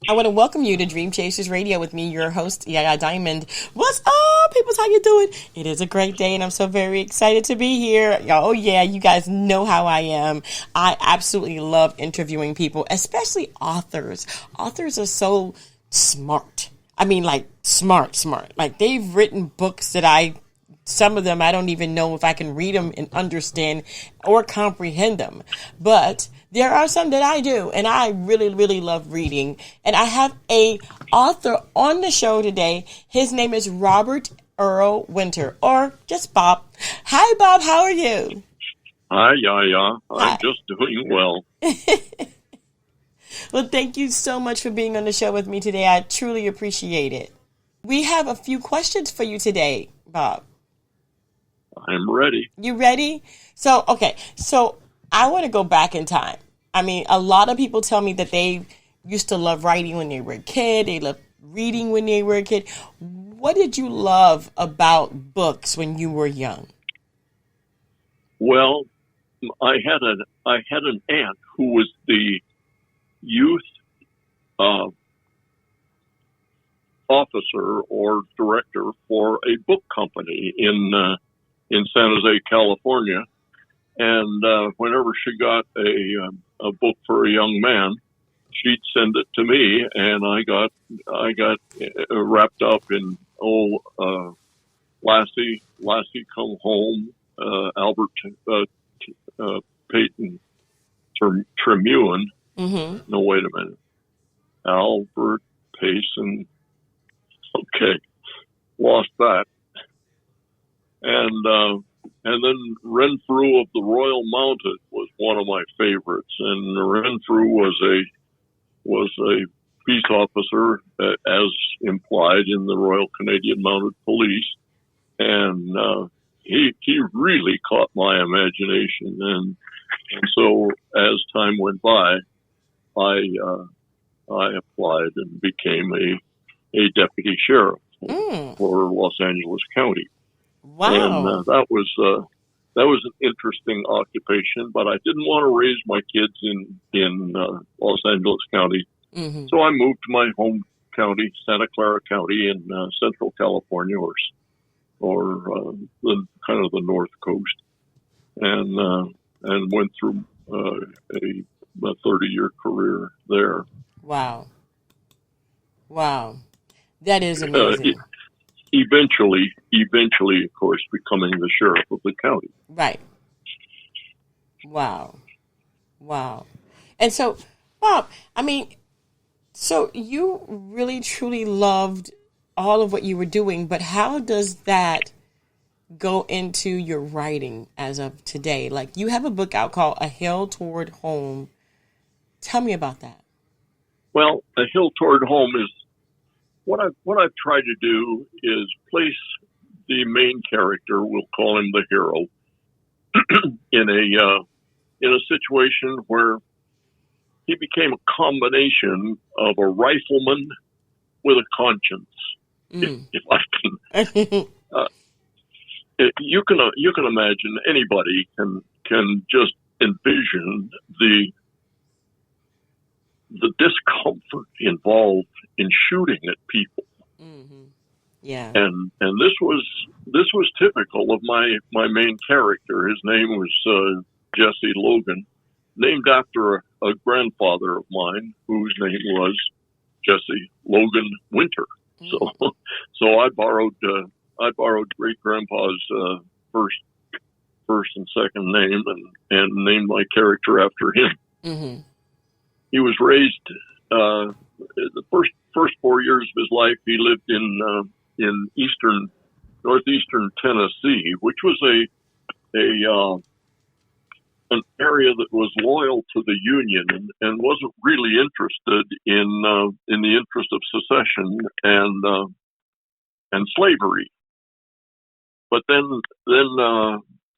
I want to welcome you to Dream Chasers Radio with me, your host, Yaya Diamond. What's up, peoples? How you doing? It is a great day, and I'm so very excited to be here. Oh, yeah, you guys know how I am. I absolutely love interviewing people, especially authors. Authors are so smart. I mean, like, smart. Like, they've written books that some of them, I don't even know if I can read them and understand or comprehend them. But there are some that I do, and I really, really love reading. And I have a author on the show today. His name is Robert Earl Winter, or just Bob. Hi, Bob. How are you? Hi, Yaya. Hi. I'm just doing well. Well, thank you so much for being on the show with me today. I truly appreciate it. We have a few questions for you today, Bob. I'm ready. You ready? So I want to go back in time. I mean, a lot of people tell me that they used to love writing when they were a kid. They loved reading when they were a kid. What did you love about books when you were young? Well, I had an aunt who was the youth officer or director for a book company in San Jose, California, and whenever she got a book for a young man, she'd send it to me, and I got wrapped up in Lassie Come Home, Albert Peyton Tremulin. Mm-hmm. No, wait a minute, Albert Payson. Okay, lost that. And then Renfrew of the Royal Mounted was one of my favorites. And Renfrew was a peace officer, as implied in the Royal Canadian Mounted Police. And he really caught my imagination. And so as time went by, I applied and became a deputy sheriff for Los Angeles County. Wow. And that was an interesting occupation, but I didn't want to raise my kids in Los Angeles County. Mm-hmm. So I moved to my home county, Santa Clara County in Central California, or the kind of the North Coast, and went through a 30-year career there. Wow, that is amazing. Eventually, of course, becoming the sheriff of the county. Right. Wow. And so, Bob, I mean, so you really, truly loved all of what you were doing, but how does that go into your writing as of today? Like, you have a book out called A Hill Toward Home. Tell me about that. Well, A Hill Toward Home is what I've tried to do is place the main character, we'll call him the hero, in a situation where he became a combination of a rifleman with a conscience. If I can, you can imagine, anybody can just envision the discomfort involved in shooting at people. Mm-hmm. Yeah. And this was typical of my main character. His name was Jesse Logan, named after a grandfather of mine whose name was Jesse Logan Winter. Mm-hmm. So I borrowed great grandpa's first and second name and named my character after him. Mm-hmm. He was raised the first 4 years of his life. He lived in northeastern Tennessee, which was an area that was loyal to the Union and wasn't really interested in the interest of secession and slavery. But then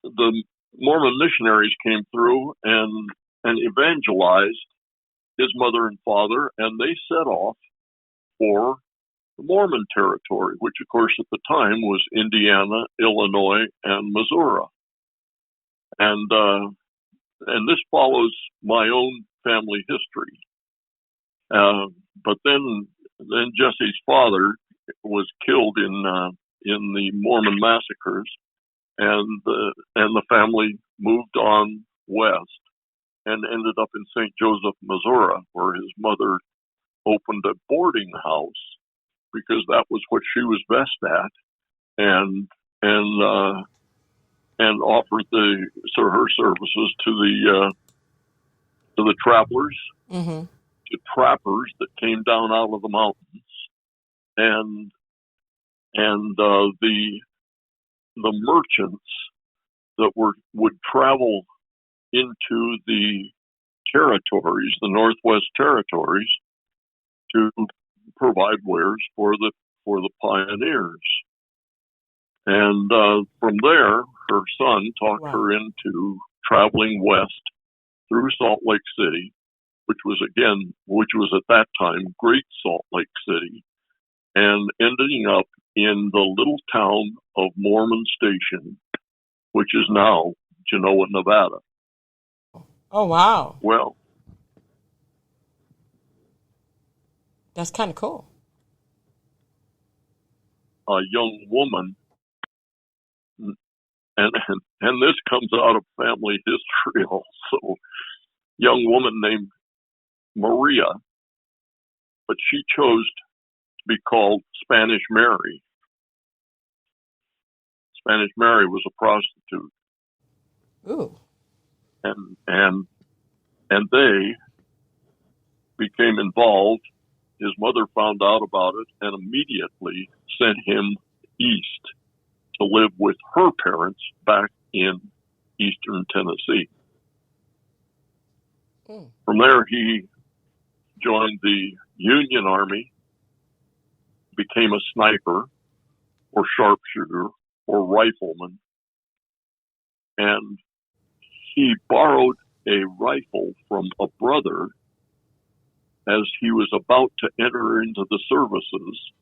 the Mormon missionaries came through and evangelized his mother and father, and they set off for the Mormon territory, which of course at the time was Indiana, Illinois, and Missouri. And this follows my own family history. then Jesse's father was killed in the Mormon massacres, and the family moved on west and ended up in St. Joseph, Missouri, where his mother opened a boarding house because that was what she was best at, and offered her services to the travelers, Mm-hmm. to trappers that came down out of the mountains, and the merchants that would travel into the territories, the Northwest Territories, to provide wares for the pioneers. And from there, her son talked Wow. her into traveling west through Salt Lake City, which was at that time Great Salt Lake City, and ending up in the little town of Mormon Station, which is now Genoa, Nevada. Oh, wow. Well, That's kind of cool. a young woman, and this comes out of family history also, young woman named Maria, but she chose to be called Spanish Mary. Spanish Mary was a prostitute. Ooh. And they became involved. His mother found out about it and immediately sent him east to live with her parents back in eastern Tennessee. From there, he joined the Union Army, became a sniper or sharpshooter or rifleman, and he borrowed a rifle from a brother as he was about to enter into the services.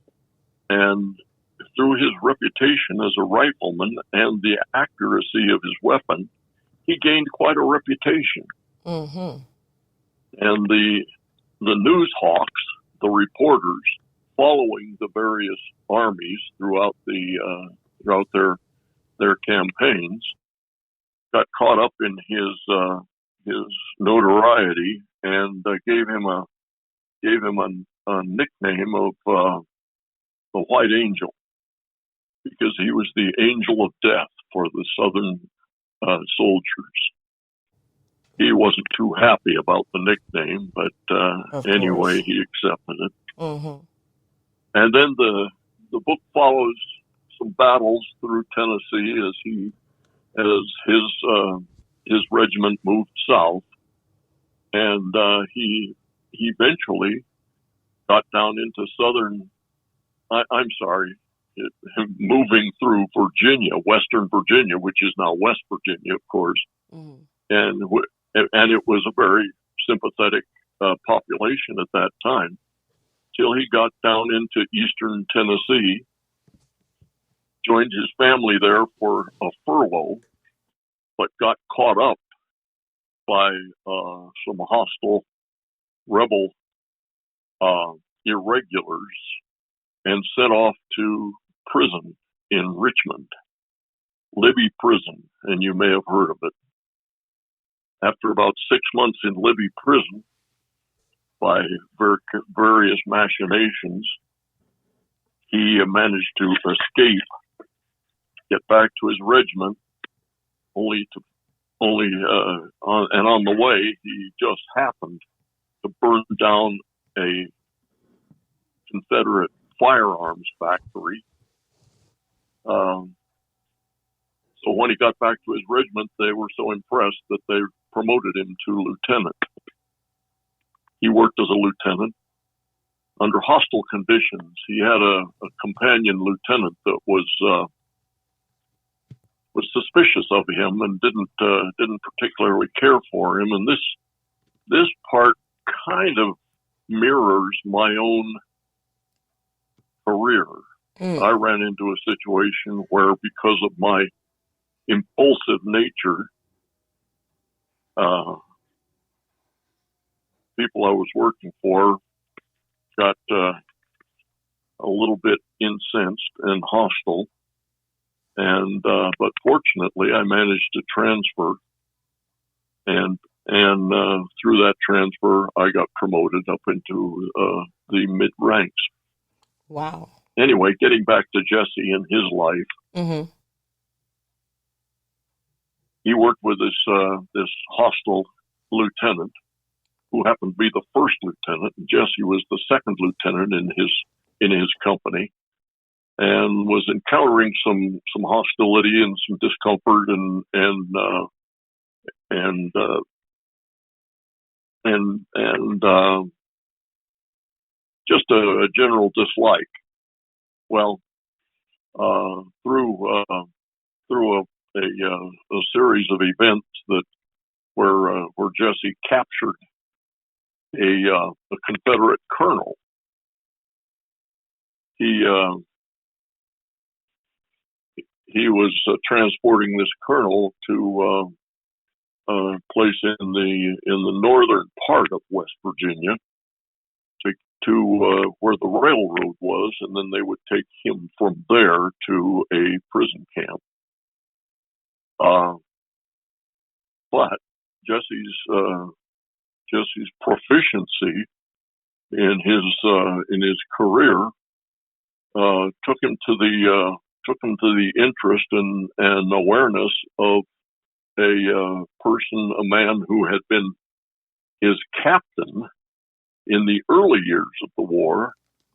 And through his reputation as a rifleman and the accuracy of his weapon, he gained quite a reputation. Mm-hmm. And the news hawks, the reporters following the various armies throughout their campaigns, got caught up in his notoriety and gave him a nickname of the White Angel, because he was the angel of death for the Southern soldiers. He wasn't too happy about the nickname, but anyway, he accepted it. Mm-hmm. And then the book follows some battles through Tennessee as his regiment moved south, and he eventually got down into moving through Virginia, Western Virginia, which is now West Virginia, of course, Mm-hmm. and it was a very sympathetic population at that time, till he got down into eastern Tennessee, joined his family there for a furlough, but got caught up by some hostile rebel irregulars and sent off to prison in Richmond, Libby Prison, and you may have heard of it. After about 6 months in Libby Prison, by various machinations, he managed to escape, get back to his regiment, and on the way, he just happened to burn down a Confederate firearms factory. So when he got back to his regiment, they were so impressed that they promoted him to lieutenant. He worked as a lieutenant under hostile conditions. He had a companion lieutenant that was suspicious of him and didn't particularly care for him. And this part kind of mirrors my own career. I ran into a situation where, because of my impulsive nature, people I was working for got a little bit incensed and hostile, and but fortunately, I managed to transfer, and through that transfer, I got promoted up into the mid ranks. Wow. Anyway, getting back to Jesse and his life, Mm-hmm. he worked with this hostile lieutenant, who happened to be the first lieutenant. Jesse was the second lieutenant in his company, and was encountering some hostility and some discomfort and just a general dislike. Well, through a series of events where Jesse captured a Confederate colonel. He was transporting this colonel to a place in the northern part of West Virginia to where the railroad was, and then they would take him from there to a prison camp. But Jesse's proficiency in his career took him to the interest and awareness of a man who had been his captain in the early years of the war.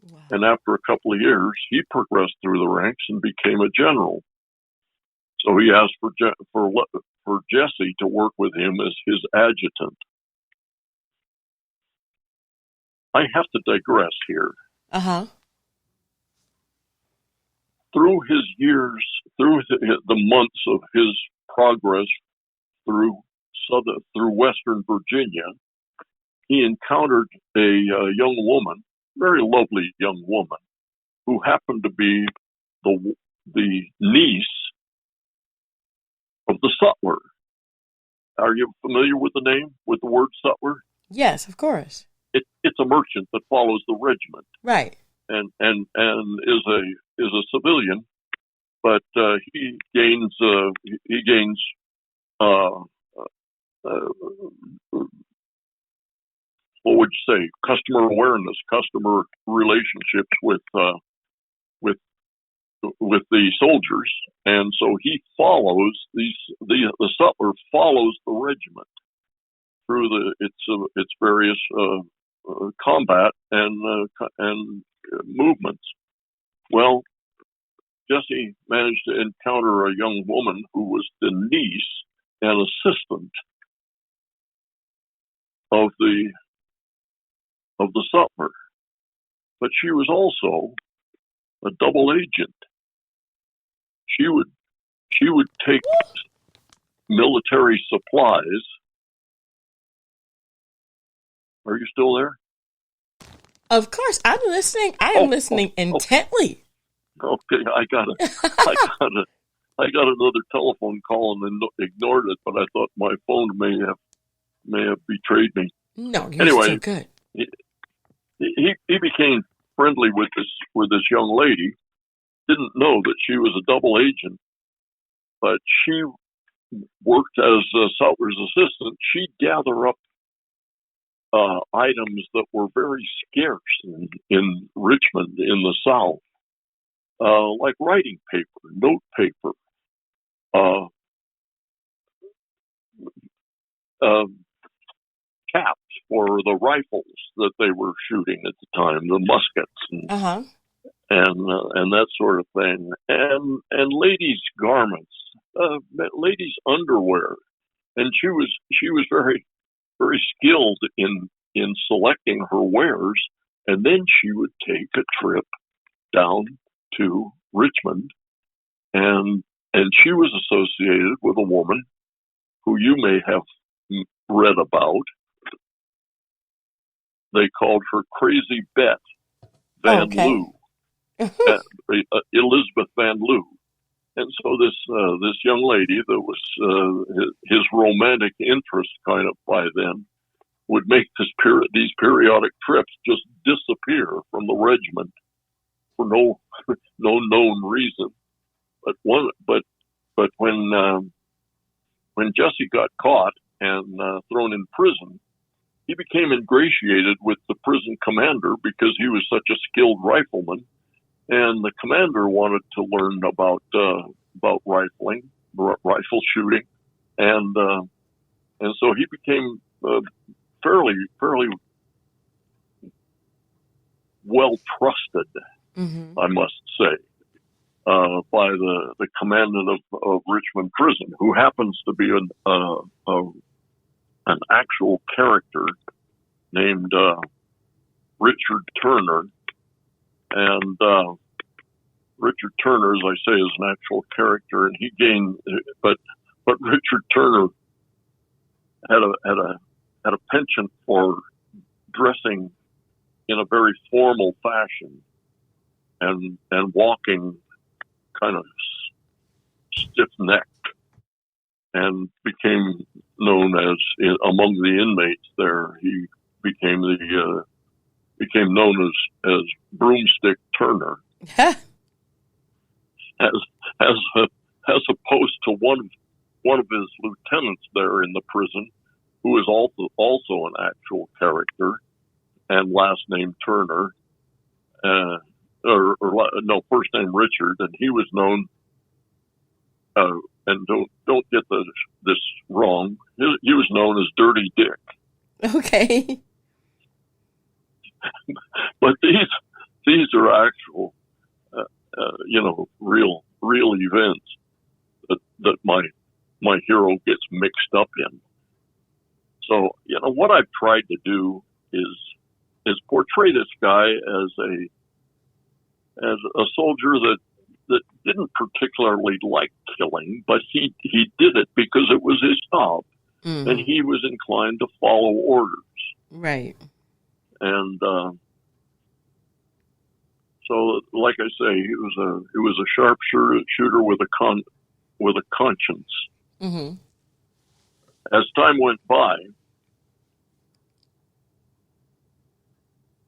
Wow. And after a couple of years, he progressed through the ranks and became a general. So he asked for Jesse to work with him as his adjutant. I have to digress here. Uh-huh. Through his years, through the months of his progress through Western Virginia, he encountered a young woman, very lovely young woman, who happened to be the niece of the sutler. Are you familiar with the word sutler? Yes, of course. It's a merchant that follows the regiment, Right. and is a civilian, but he gains what would you say, customer awareness, customer relationships with the soldiers, and so he follows the sutler follows the regiment through its various combat and movements. Well, Jesse managed to encounter a young woman who was the niece and assistant of the sutler, but she was also a double agent. She would take military supplies. Are you still there? Of course, I'm listening. I am listening intently. Okay, I got another telephone call and then ignored it, but I thought my phone may have betrayed me. No, you're anyway, still good. He became friendly with this young lady. Didn't know that she was a double agent, but she worked as a sutler's assistant. She'd gather up items that were very scarce in Richmond in the South, like writing paper, note paper, caps for the rifles that they were shooting at the time, the muskets, and that sort of thing, and ladies' garments, ladies' underwear, and she was very, very skilled in selecting her wares, and then she would take a trip down to Richmond, and she was associated with a woman who you may have read about. They called her Crazy Bet Van Loo, Elizabeth Van Loo. And so this young lady that was his romantic interest kind of by then these periodic trips just disappear from the regiment for no no known reason. But when Jesse got caught and thrown in prison, he became ingratiated with the prison commander because he was such a skilled rifleman, and the commander wanted to learn about rifle shooting, and so he became fairly well trusted, I must say, by the commandant of Richmond Prison, who happens to be an actual character named Richard Turner. And Richard Turner, as I say, is an actual character, and he gained, but Richard Turner had a penchant for dressing in a very formal fashion and walking kind of stiff-necked, and became known as, among the inmates there, he became known as Broomstick Turner, as opposed to one of his lieutenants there in the prison, who is also an actual character and last name Turner, first name Richard, and he was known. And don't get this wrong. He was known as Dirty Dick. Okay. But these are actual, real events that my hero gets mixed up in. So, what I've tried to do is portray this guy as a soldier that didn't particularly like killing, but he did it because it was his job, and he was inclined to follow orders. Right. And so, like I say, he was a sharpshooter with a conscience. Mm-hmm. As time went by,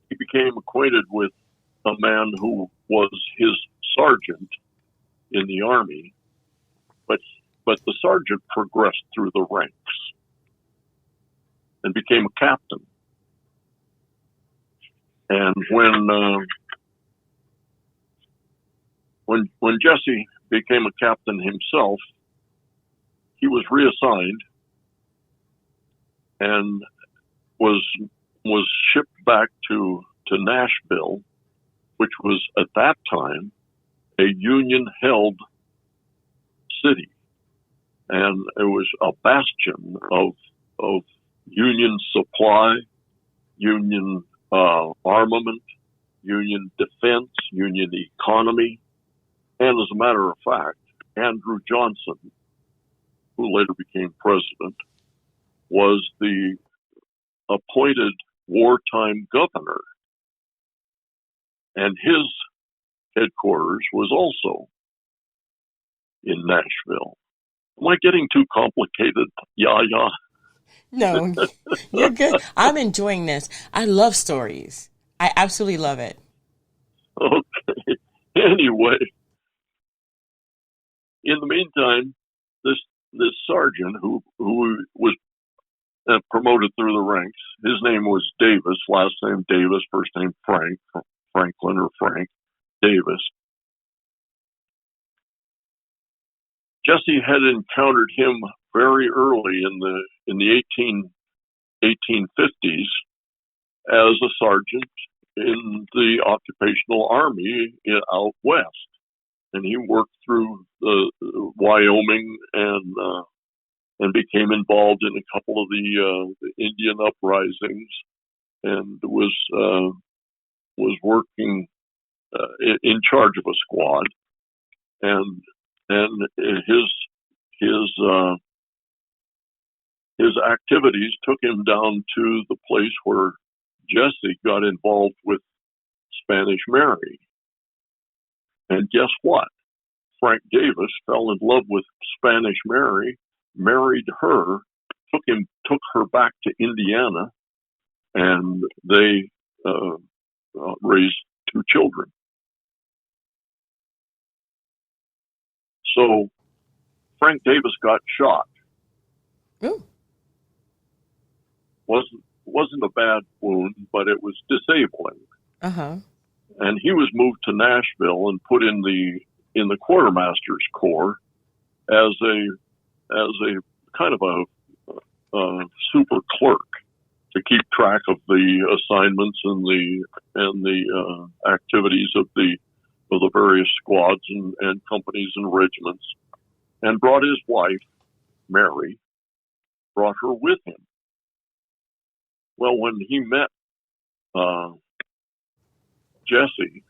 he became acquainted with a man who was his sergeant in the Army, but the sergeant progressed through the ranks and became a captain. And when Jesse became a captain himself, he was reassigned and was shipped back to Nashville, which was at that time a Union-held city, and it was a bastion of Union supply, Union armament, Union defense, Union economy, and as a matter of fact, Andrew Johnson, who later became president, was the appointed wartime governor, and his headquarters was also in Nashville. Am I getting too complicated, Yaya? No, you're good. I'm enjoying this. I love stories. I absolutely love it. Okay. Anyway, in the meantime, this sergeant who was promoted through the ranks, his name was Davis, last name Davis, first name Franklin or Frank Davis. Jesse had encountered him very early in the 1850s as a sergeant in the occupational army out west, and he worked through the Wyoming and became involved in a couple of the Indian uprisings, and was working in charge of a squad, and his activities took him down to the place where Jesse got involved with Spanish Mary. And guess what? Frank Davis fell in love with Spanish Mary, married her, took her back to Indiana, and they raised 2 children. So Frank Davis got shot. Ooh. Wasn't a bad wound, but it was disabling. Uh-huh. And he was moved to Nashville and put in the quartermaster's corps as a kind of a super clerk to keep track of the assignments and the activities of the various squads and companies and regiments, and brought his wife, Mary, brought her with him. Well, when he met Jesse,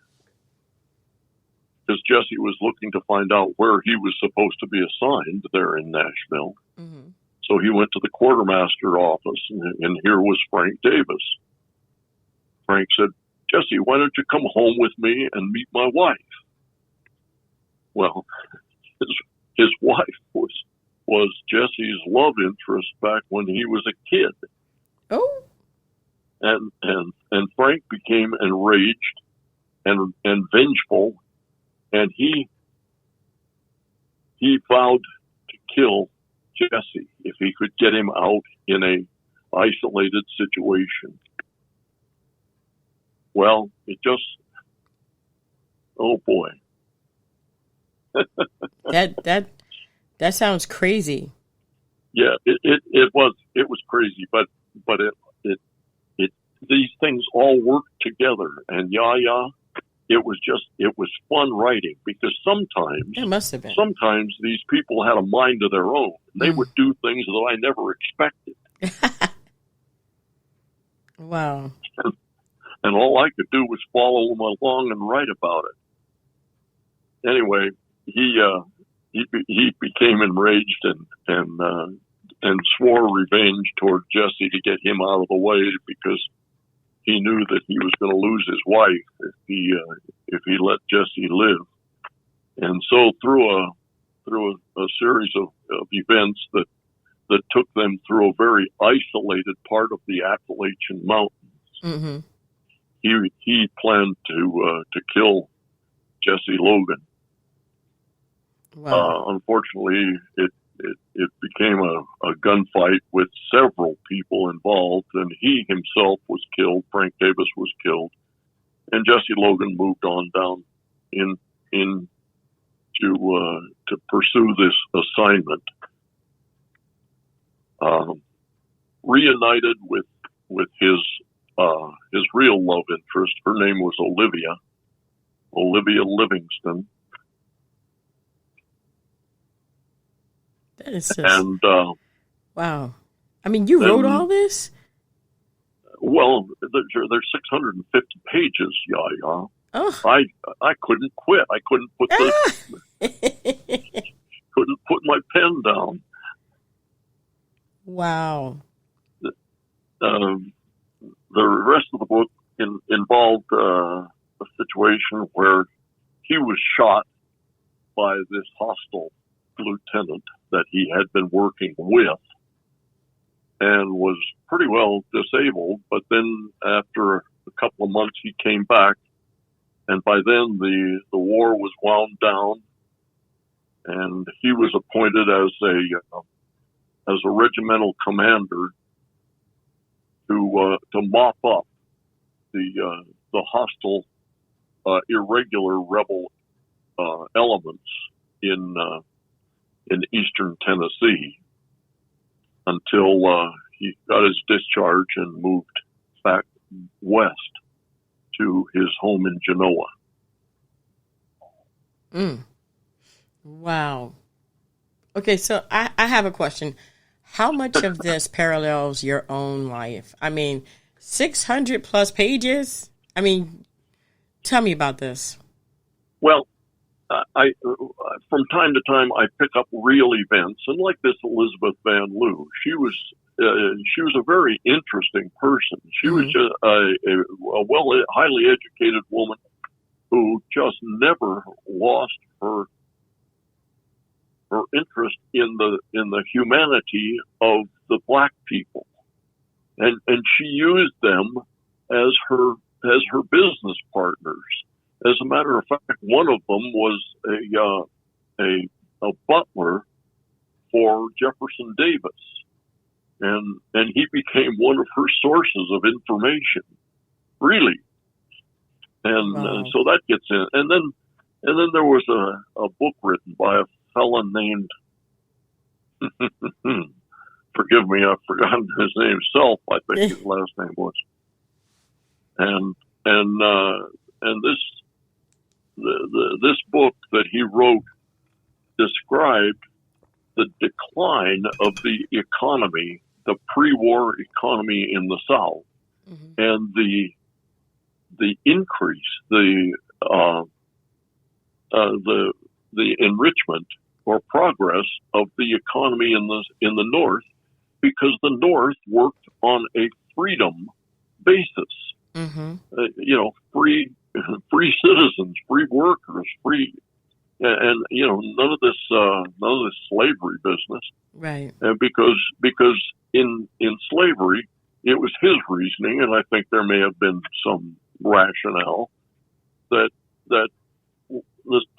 because Jesse was looking to find out where he was supposed to be assigned there in Nashville, Mm-hmm. so he went to the quartermaster office, and here was Frank Davis. Frank said, "Jesse, why don't you come home with me and meet my wife?" Well, his wife was Jesse's love interest back when he was a kid. Oh. And Frank became enraged and vengeful, and he vowed to kill Jesse if he could get him out in a isolated situation. Well, it just, oh boy. That sounds crazy. Yeah, it was crazy, but it these things all worked together, and Yaya, it was fun writing, because It must have been. sometimes these people had a mind of their own. They would do things that I never expected. Wow. And all I could do was follow them along and write about it. Anyway, he became enraged and swore revenge toward Jesse to get him out of the way, because he knew that he was going to lose his wife if he let Jesse live. And so through a series of events that took them through a very isolated part of the Appalachian Mountains, Mm-hmm. he planned to kill Jesse Logan. Wow. Unfortunately, it became a gunfight with several people involved, and he himself was killed. Frank Davis was killed, and Jesse Logan moved on down in to pursue this assignment. Reunited with his real love interest. Her name was Olivia Livingston. That is just, And wow. I mean, you wrote all this? well, there's 650 pages, Yaya. Oh. I couldn't quit. I couldn't put couldn't put my pen down. Wow. The rest of the book involved a situation where he was shot by this hostile lieutenant that he had been working with, and was pretty well disabled. But then after a couple of months, he came back, and by then the war was wound down, and he was appointed as a regimental commander to mop up the hostile irregular rebel elements in eastern Tennessee, until he got his discharge and moved back west to his home in Genoa. Wow. Okay, so I have a question. How much of this parallels your own life? I mean, 600 plus pages? I mean, tell me about this. Well, I from time to time I pick up real events, and like this Elizabeth Van Loo, she was a very interesting person. She was just a highly educated woman who just never lost her interest in the humanity of the black people. and she used them as her business partners. As a matter of fact, one of them was a butler for Jefferson Davis, and he became one of her sources of information, really. And Wow. so that gets in, and then there was a book written by a fellow named forgive me, I've forgotten his name. Self, I think his last name was, and this book that he wrote described the decline of the economy, the pre-war economy in the South, Mm-hmm. and the increase, the enrichment or progress of the economy in the North, because the North worked on a freedom basis. Mm-hmm. Free citizens, free workers, free, and none of this slavery business. Right. And because in slavery, it was his reasoning, and I think there may have been some rationale that the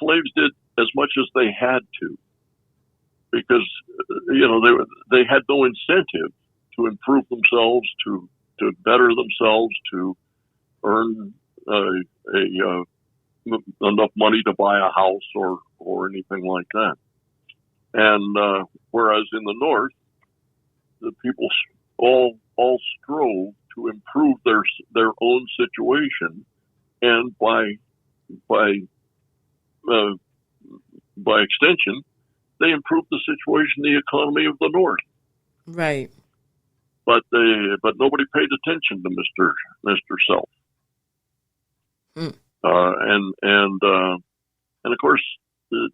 slaves did as much as they had to, because they had no incentive to improve themselves, to better themselves, to earn enough money to buy a house or anything like that. And whereas in the North, the people all strove to improve their own situation, and by extension, they improved the situation, the economy of the North. Right. But nobody paid attention to Mr. Self. Mm. And of course, the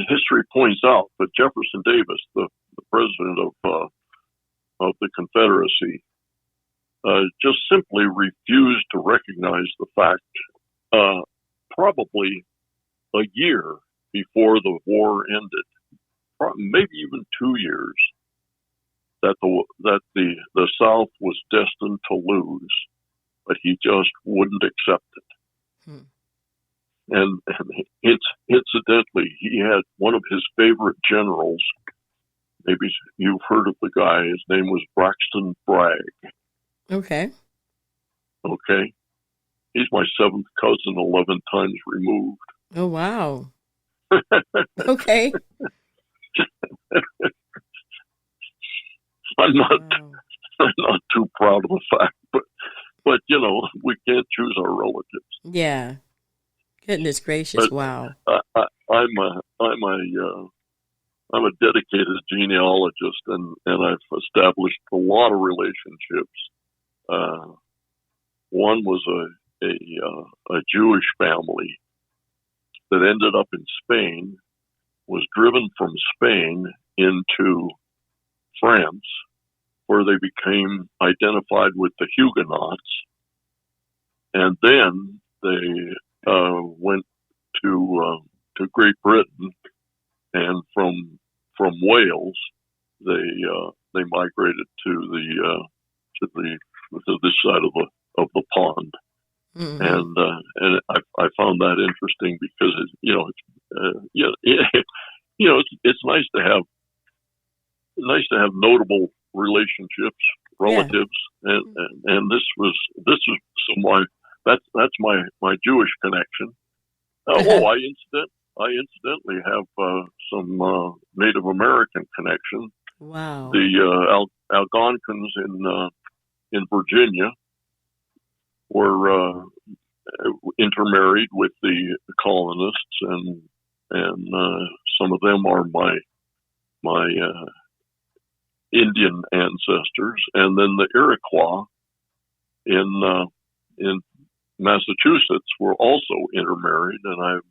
history points out that Jefferson Davis, the president of the Confederacy, just simply refused to recognize the fact, probably a year before the war ended, maybe even 2 years, that the South was destined to lose, but he just wouldn't accept it. Hmm. And incidentally, he had one of his favorite generals. Maybe you've heard of the guy. His name was Braxton Bragg. Okay. Okay. He's my seventh cousin, 11 times removed. Oh, wow. Okay. I'm not Wow. too proud of the fact, but we can't choose our relatives. Yeah. Goodness gracious. But Wow. I'm a dedicated genealogist, and I've established a lot of relationships. One was a Jewish family that ended up in Spain, was driven from Spain into France, where they became identified with the Huguenots, and then they went to Great Britain, and from Wales they migrated to this side of the pond. Mm-hmm. And I found that interesting because it's nice to have notable relationships, relatives, Yeah. and this was so that's my Jewish connection. I incidentally have some Native American connection. Wow. The Algonquins in Virginia were intermarried with the colonists, and some of them are my Indian ancestors, and then the Iroquois in Massachusetts were also intermarried, and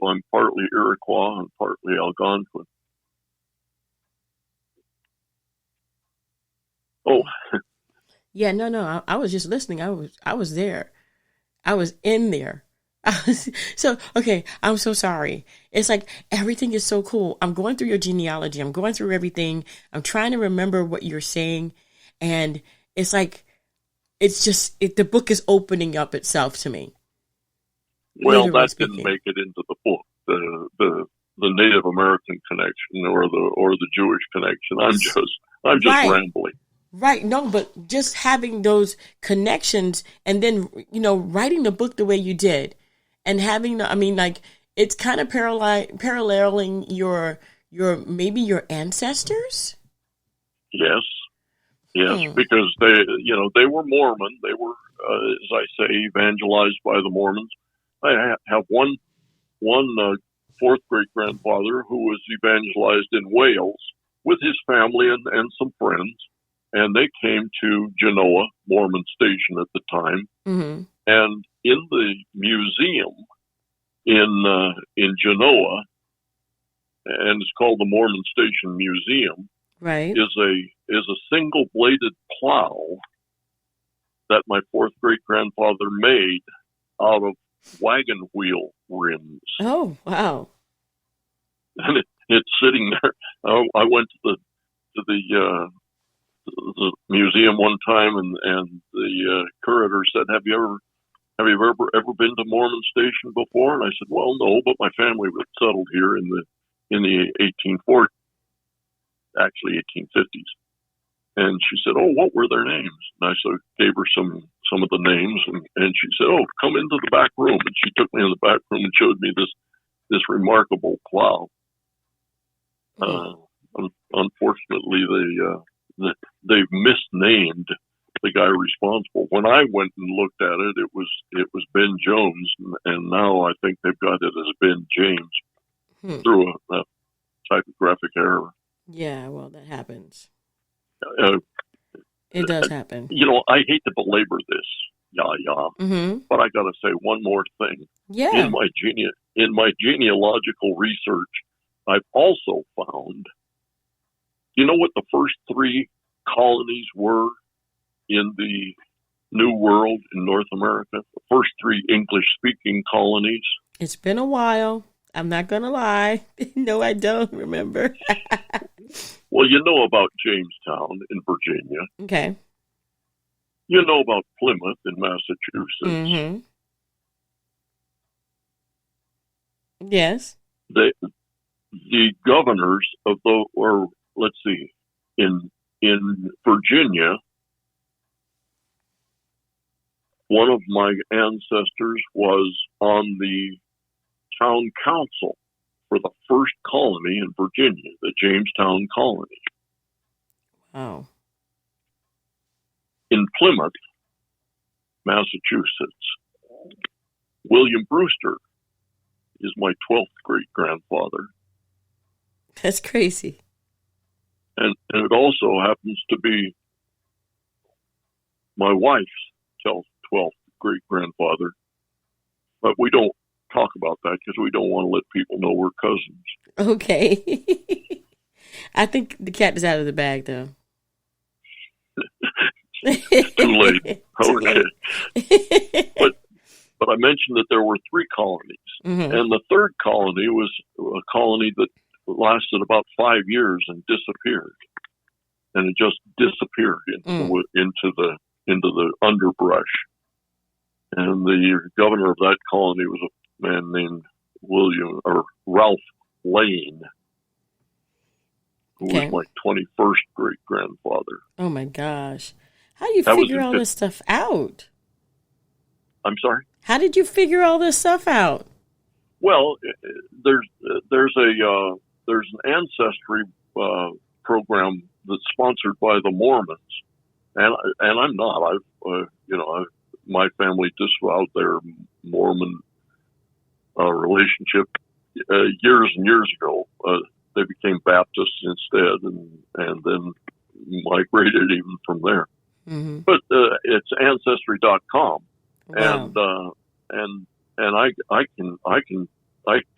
I'm partly Iroquois and partly Algonquin. Oh, Yeah, no. I was just listening. I was there. I was in there. So, okay, I'm so sorry. It's like everything is so cool. I'm going through your genealogy. I'm going through everything. I'm trying to remember what you're saying. And it's like, it's just, the book is opening up itself to me. Well, that didn't make it into the book. The Native American connection or the Jewish connection. I'm just right. rambling. Right. No, but just having those connections and then, writing the book the way you did and having it's kind of paralleling your maybe your ancestors. Yes. Because they were Mormon. They were, as I say, evangelized by the Mormons. I have one fourth great grandfather who was evangelized in Wales with his family and some friends, and they came to Genoa, Mormon Station at the time, mm-hmm. and in the museum in Genoa, and it's called the Mormon Station Museum, right, is a single bladed plow that my fourth great grandfather made out of wagon wheel rims. Oh, wow. And it's sitting there. I went to the museum one time, and the curator said, "Have you ever been to Mormon Station before?" And I said, "Well, no, but my family was settled here in the 1840s, actually 1850s." And she said, "Oh, what were their names?" And I gave her some of the names, and she said, "Oh, come into the back room." And she took me in the back room and showed me this remarkable plow. Unfortunately, they've misnamed the guy responsible. When I went and looked at it, it was Ben Jones, and now I think they've got it as Ben James through a typographic error. Yeah, well, that happens. It does happen. I hate to belabor this, Yaya, mm-hmm. but I got to say one more thing. Yeah. In my genealogical research, I've also found, what the first 3 colonies were in the New World in North America? The first 3 English-speaking colonies? It's been a while. I'm not going to lie. No, I don't remember. Well, you know about Jamestown in Virginia. Okay. You know about Plymouth in Massachusetts. Mm-hmm. Yes. The governors of in Virginia, one of my ancestors was on the town council for the first colony in Virginia, the Jamestown colony. Wow. In Plymouth, Massachusetts, William Brewster is my 12th great grandfather. That's crazy. And it also happens to be my wife's 12th great grandfather. But we don't talk about that because we don't want to let people know we're cousins. Okay. I think the cat is out of the bag, though. Too late. Okay. But I mentioned that there were 3 colonies. Mm-hmm. And the third colony was a colony that lasted about 5 years and disappeared. And it just disappeared into the underbrush. And the governor of that colony was a man named Ralph Lane, who was my 21st great grandfather. Oh my gosh. How do you figure all this stuff out? I'm sorry? How did you figure all this stuff out? Well, there's an ancestry program that's sponsored by the Mormons, and I'm not. My family disavowed their Mormon relationship years and years ago. They became Baptists instead, and then migrated even from there. Mm-hmm. But it's ancestry.com, wow. and I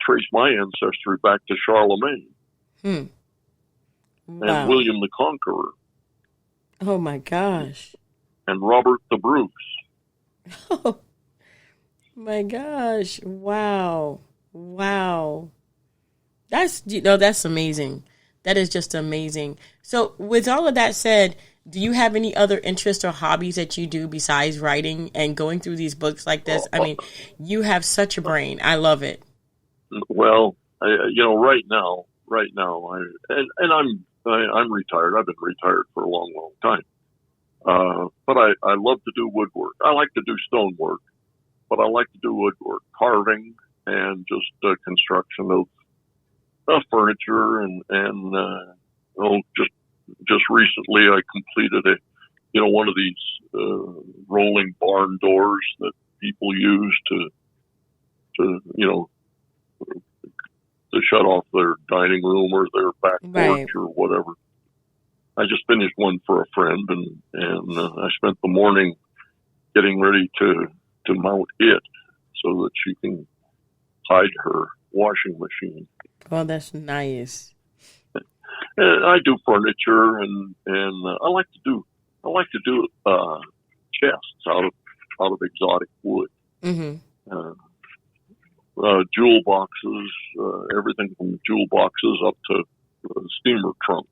trace my ancestry back to Charlemagne Wow. and William the Conqueror. Oh my gosh. And Robert the Bruce. Oh my gosh. Wow. That's amazing. That is just amazing. So with all of that said, Do you have any other interests or hobbies that you do besides writing and going through these books like this? I mean, you have such a brain. I love it. Well, right now, I'm retired. I've been retired for a long, long time. But I love to do woodwork. I like to do stonework, but I like to do woodwork, carving, and just construction of furniture just recently I completed one of these rolling barn doors that people use to shut off their dining room or their back porch or whatever. I just finished one for a friend, and I spent the morning getting ready to mount it so that she can hide her washing machine. Oh, that's nice. And I do furniture, and I like to do chests out of exotic wood. Mm-hmm. Jewel boxes, everything from jewel boxes up to steamer trunks.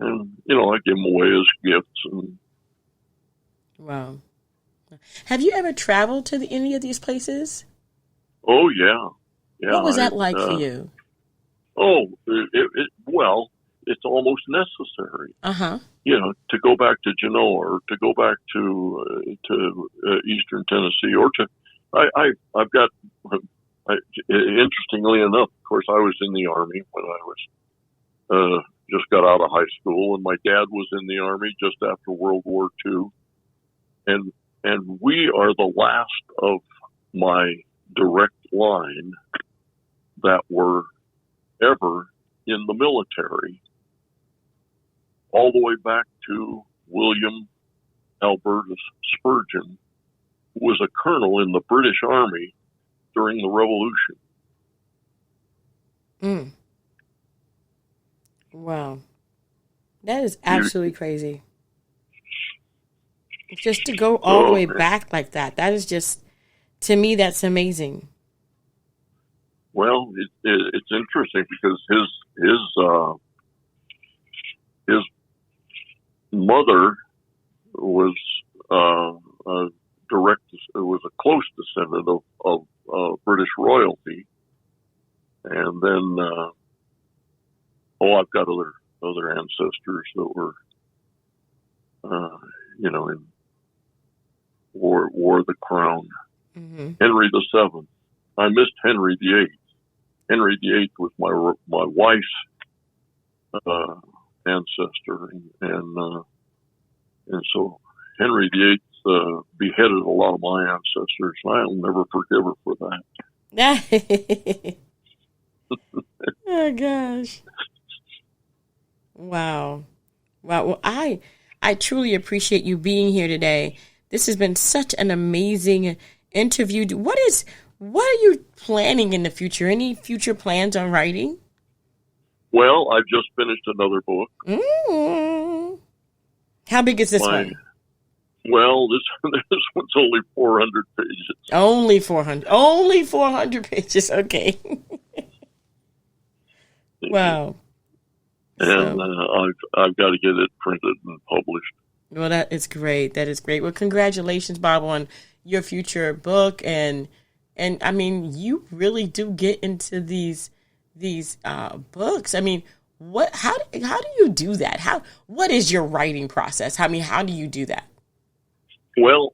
And, I give them away as gifts. Wow. Have you ever traveled to any of these places? Oh, yeah. What was that like for you? Oh, well, it's almost necessary. Uh-huh. To go back to Genoa or to go back to Eastern Tennessee or I've got, interestingly enough, of course, I was in the Army when I was just got out of high school, and my dad was in the Army just after World War II. And we are the last of my direct line that were ever in the military, all the way back to William Albertus Spurgeon, who was a colonel in the British Army during the Revolution. Mm. Wow. That is absolutely crazy. Just to go all the way back like that. That is just, to me, that's amazing. Well, it's interesting because his mother was a close descendant of British royalty, and then I've got other ancestors that were in wore the crown. Mm-hmm. Henry VII. I missed Henry VIII. Henry VIII was my wife's ancestor, and so Henry VIII beheaded a lot of my ancestors, and I'll never forgive her for that. Oh gosh! Wow. Well, I truly appreciate you being here today. This has been such an amazing interview. What are you planning in the future? Any future plans on writing? Well, I've just finished another book. Mm. How big is this one? Well, this one's only 400 pages. Only 400. Only 400 pages. Okay. Wow. And I've got to get it printed and published. Well, that is great. That is great. Well, congratulations, Bob, on your future book. And I mean, you really do get into these books. I mean, how do you do that? What is your writing process? I mean, how do you do that? Well,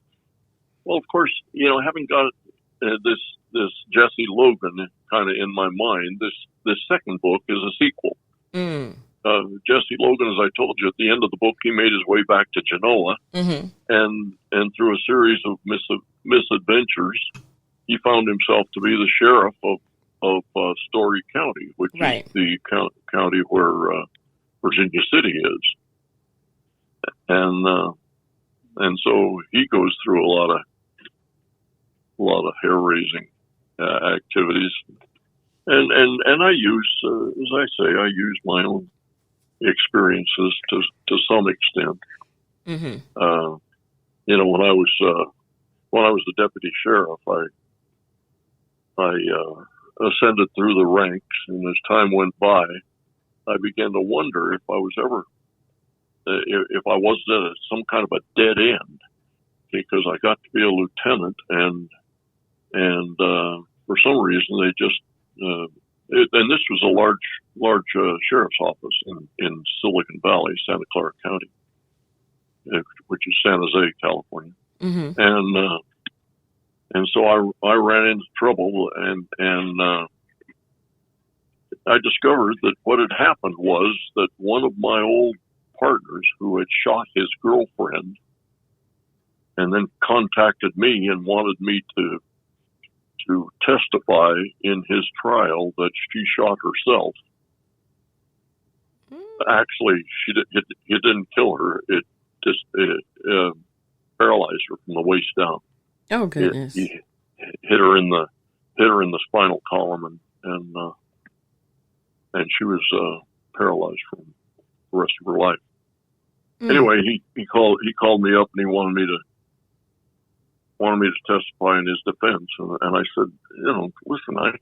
of course, having got this Jesse Logan kind of in my mind, this second book is a sequel. Mm. Jesse Logan, as I told you, at the end of the book, he made his way back to Genoa, mm-hmm. and through a series of misadventures, he found himself to be the sheriff of Story County, which right. is the county where Virginia City is, and so he goes through a lot of hair-raising activities, and I use, as I say, I use my own experiences to some extent. Mm-hmm. When I was the deputy sheriff, I ascended through the ranks, and as time went by, I began to wonder if I was ever if I wasn't at some kind of a dead end, because I got to be a lieutenant, and for some reason they just and this was a large sheriff's office in Silicon Valley, Santa Clara County, which is San Jose, California. Mm-hmm. And so I ran into trouble, and I discovered that what had happened was that one of my old partners, who had shot his girlfriend and then contacted me and wanted me to testify in his trial that she shot herself. Actually, he didn't kill her. It just paralyzed her from the waist down. Oh goodness! He hit her in the spinal column, and she was paralyzed for the rest of her life. Anyway, he called me up, and he wanted me to testify in his defense, and I said, listen, I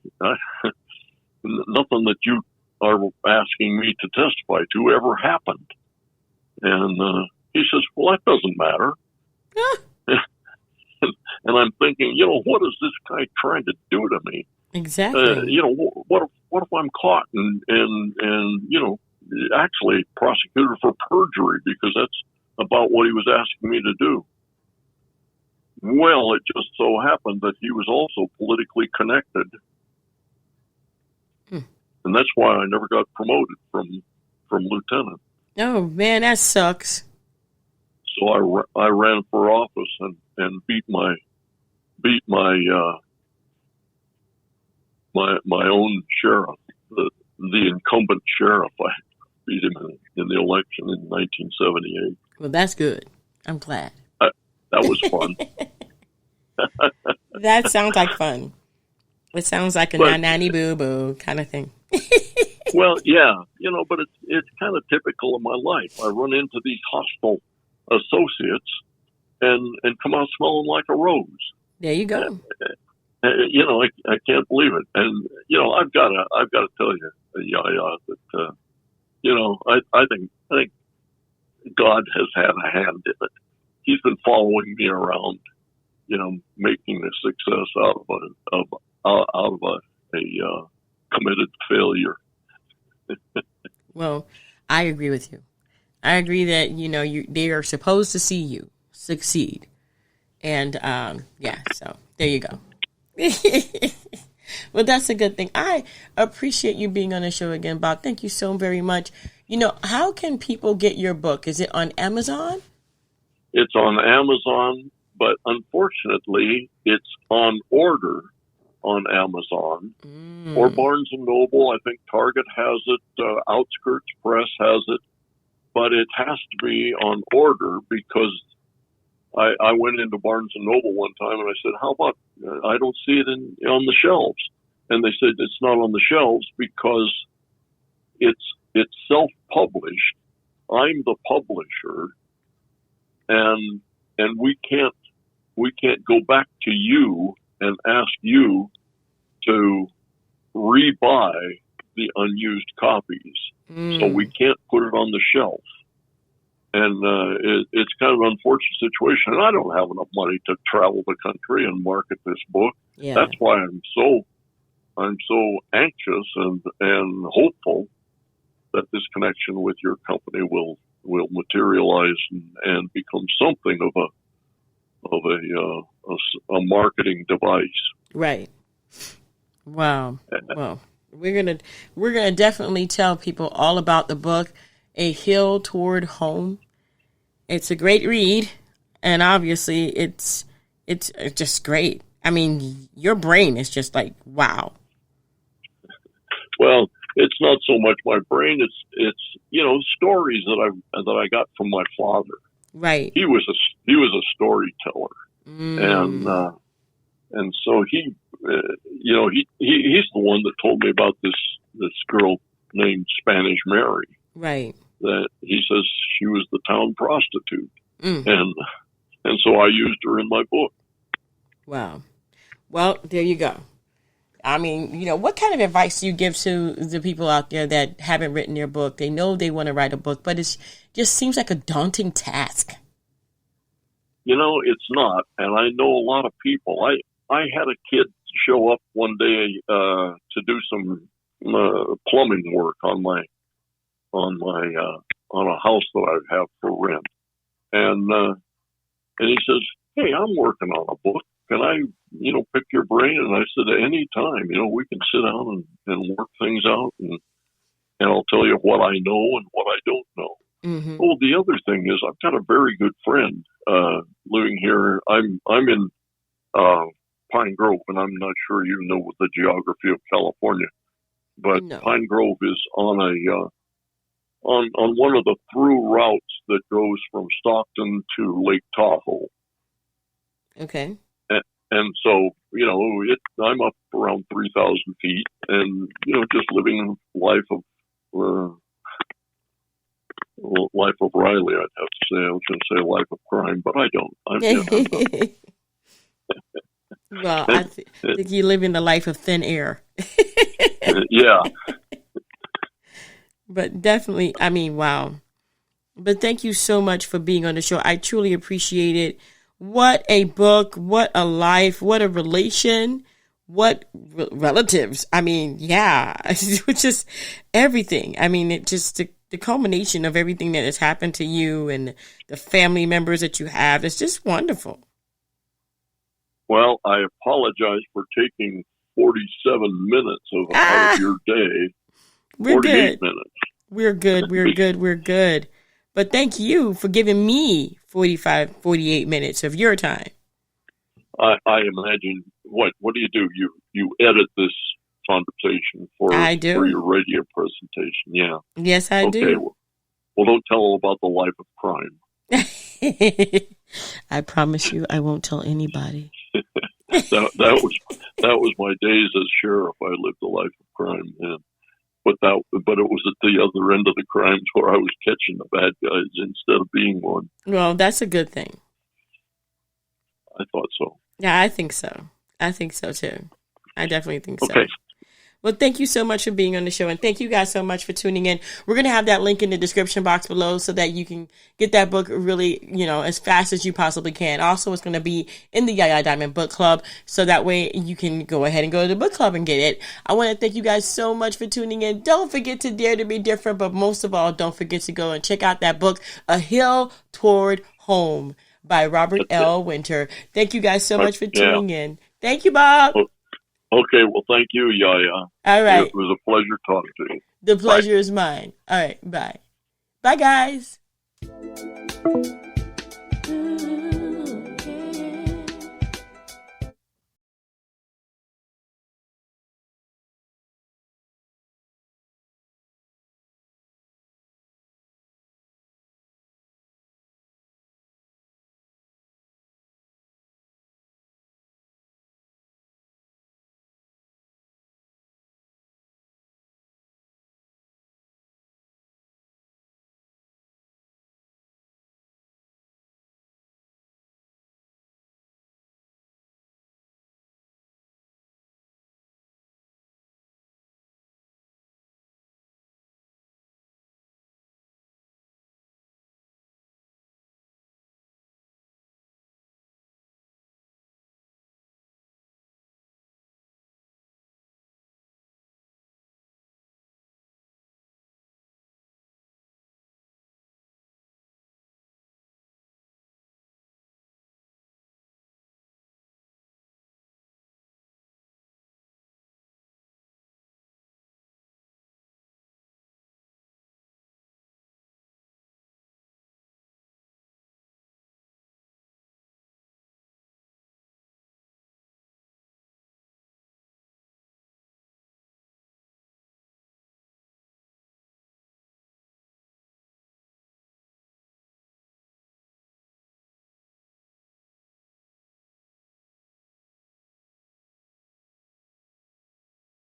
nothing that you are asking me to testify to ever happened. And he says, well, that doesn't matter. And I'm thinking, what is this guy trying to do to me? Exactly. What if I'm caught and actually prosecuted for perjury, because that's about what he was asking me to do. Well, it just so happened that he was also politically connected. And that's why I never got promoted from lieutenant. Oh man, that sucks. So I ran for office and beat my own sheriff, the incumbent sheriff. I beat him in the election in 1978. Well, that's good. I'm glad. That was fun. That sounds like fun. It sounds like a nanny boo boo kind of thing. Well, yeah, but it's kind of typical of my life. I run into these hostile associates and come out smelling like a rose. There you go. I can't believe it. And I've got to tell you, Yaya, that I think God has had a hand in it. He's been following me around, making a success out of a committed failure. Well, I agree with you. I agree that they are supposed to see you succeed, and so there you go. Well, that's a good thing. I appreciate you being on the show again, Bob. Thank you so very much. How can people get your book? Is it on Amazon? It's on Amazon, but unfortunately, it's on order on Amazon or Barnes & Noble. I think Target has it. Outskirts Press has it. But it has to be on order, because I went into Barnes & Noble one time and I said, how about, I don't see it on the shelves. And they said it's not on the shelves because it's self-published. I'm the publisher. And we can't go back to you and ask you to rebuy the unused copies. So we can't put it on the shelf. And it's kind of an unfortunate situation. And I don't have enough money to travel the country and market this book. Yeah. That's why I'm so anxious and hopeful that this connection with your company will materialize and become something of a marketing device. Right. Wow. Well, we're gonna definitely tell people all about the book, A Hill Toward Home. It's a great read, and obviously it's just great. I mean, your brain is just like, wow. Well, it's not so much my brain. It's stories that I got from my father. Right. He was a storyteller, and so he's the one that told me about this girl named Spanish Mary. Right. That he says she was the town prostitute, and so I used her in my book. Wow. Well, there you go. I mean, what kind of advice do you give to the people out there that haven't written their book? They know they want to write a book, but it just seems like a daunting task. It's not. And I know a lot of people. I had a kid show up one day to do some plumbing work on a house that I have for rent. And he says, "Hey, I'm working on a book. Can I, pick your brain?" And I said, "Any time, we can sit down and work things out, and I'll tell you what I know and what I don't know." Mm-hmm. Well, the other thing is I've got a very good friend living here. I'm in Pine Grove, and I'm not sure you know the geography of California, but No. Pine Grove is on on one of the through routes that goes from Stockton to Lake Tahoe. Okay. And so, I'm up around 3,000 feet, and just living life of Riley. I'd have to say. I was going to say life of crime, but I don't. Well, I think you live in the life of thin air. Yeah. But definitely, I mean, wow. But thank you so much for being on the show. I truly appreciate it. What a book, what a life, what a relation, what relatives. I mean, yeah, it's just everything. I mean, it just the culmination of everything that has happened to you and the family members that you have. It's just wonderful. Well, I apologize for taking 47 minutes out of your day. We're 48 good. minutes. We're good. We're good. We're good. But thank you for giving me 48 minutes of your time. I imagine, what do? You edit this conversation for your radio presentation. Yeah. Yes, I do. Well, don't tell about the life of crime. I promise you I won't tell anybody. that was my days as sheriff. I lived a life of crime, yeah. But it was at the other end of the crimes where I was catching the bad guys instead of being one. Well, that's a good thing. I thought so. Yeah, I think so. I think so too. I definitely think so. Okay. Well, thank you so much for being on the show, and thank you guys so much for tuning in. We're going to have that link in the description box below so that you can get that book really, as fast as you possibly can. Also, it's going to be in the Yaya Diamond Book Club, so that way you can go ahead and go to the book club and get it. I want to thank you guys so much for tuning in. Don't forget to dare to be different, but most of all, don't forget to go and check out that book, A Hill Toward Home by Robert L. Winter. Thank you guys so much for tuning in. Thank you, Bob. Okay, well, thank you, Yaya. All right. It was a pleasure talking to you. The pleasure is mine. All right, bye. Bye, guys.